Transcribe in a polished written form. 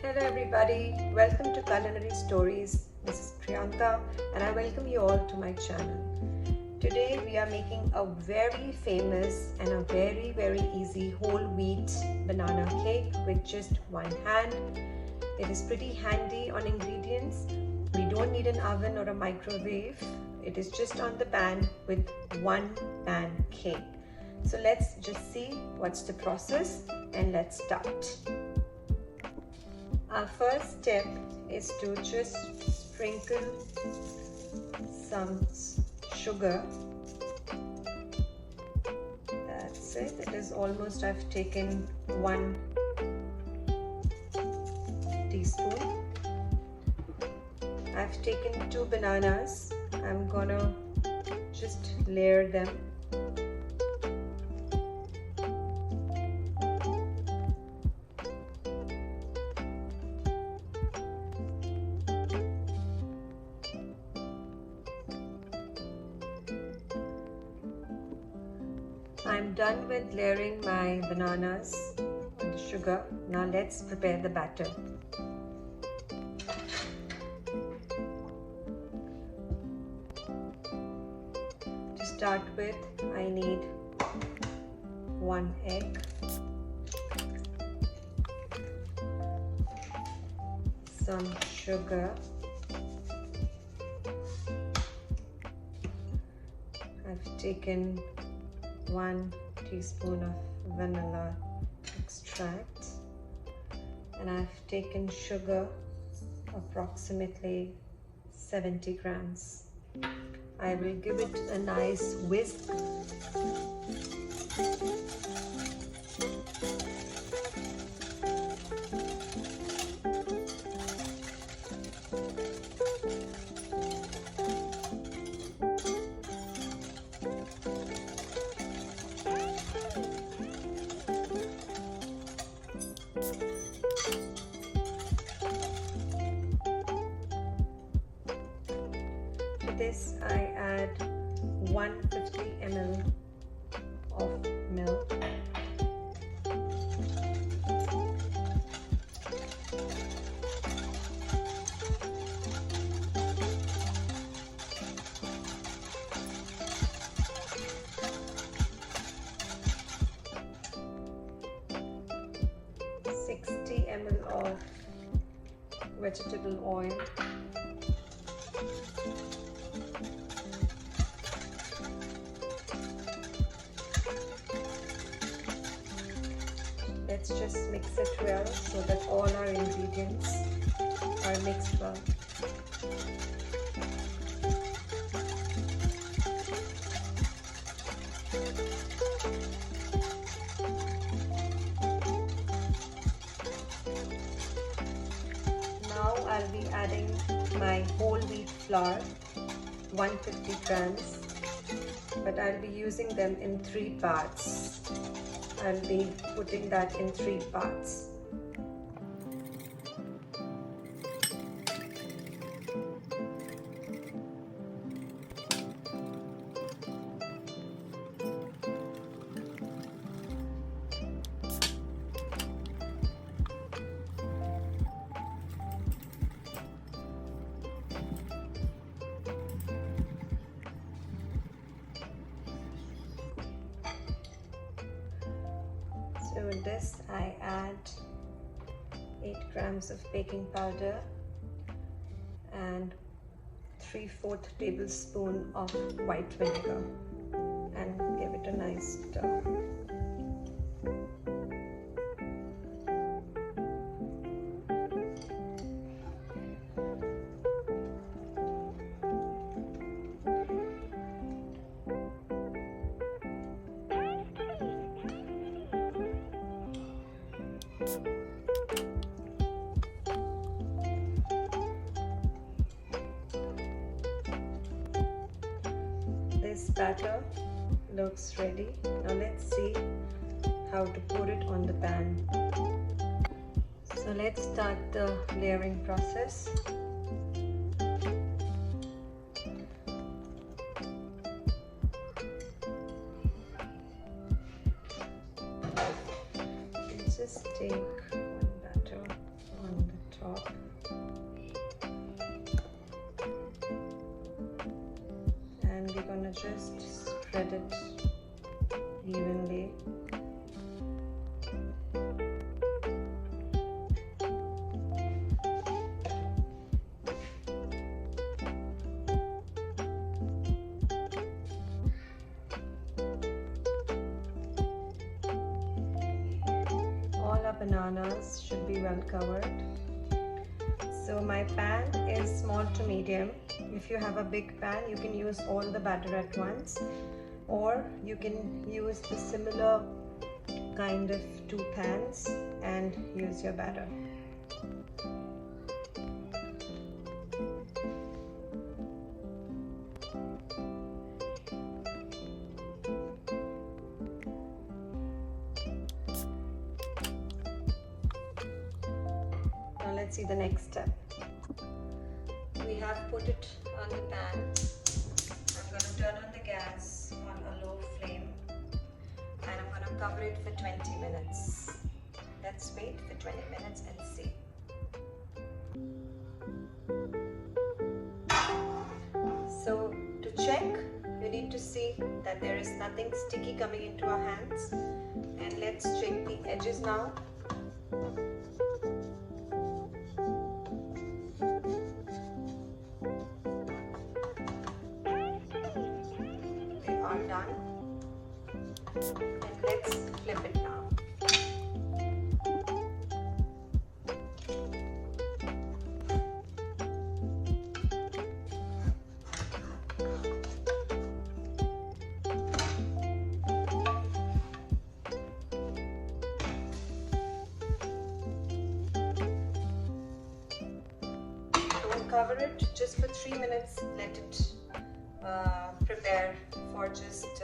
Hello everybody, welcome to Culinary Stories. This is Priyanta and I welcome you all to my channel. Today we are making a very famous and a very easy whole wheat banana cake with just one hand. It is pretty handy on ingredients. We don't need an oven or a microwave. It is just on the pan with one pan cake. So let's just see what's the process and let's start. Our first step is to just sprinkle some sugar. That's it. It is almost, I've taken 1 teaspoon. I've taken 2 bananas. I'm gonna just layer them. I'm done with layering my bananas on the sugar. Now let's prepare the batter. To start with, I need 1 egg, some sugar, I've taken 1 teaspoon of vanilla extract, and I've taken sugar approximately 70 grams. I will give it a nice whisk. To this I add 150 ml of milk, ml of vegetable oil, let's just mix it well so that all our ingredients are mixed well. Now I'll be adding my whole wheat flour, 150 grams, but I'll be using them in 3 parts. I'll be putting that in 3 parts. So with this I add 8 grams of baking powder and 3/4 tablespoon of white vinegar and give it a nice stir. This batter looks ready. Now let's see how to pour it on the pan. So let's start the layering process. Just take one batter on the and we're gonna just spread it evenly. All our bananas should be well covered. So my pan is small to medium. If you have a big pan, you can use all the batter at once, or you can use the similar kind of two pans and use your batter. Now let's see the next step. We have put it on the pan. I'm going to turn on the gas on a low flame and I'm going to cover it for 20 minutes. Let's wait for 20 minutes and see. So to check, you need to see that there is nothing sticky coming into our hands, and let's check the edges now. Are done, and let's flip it now. Don't cover it, just for 3 minutes let it prepare for just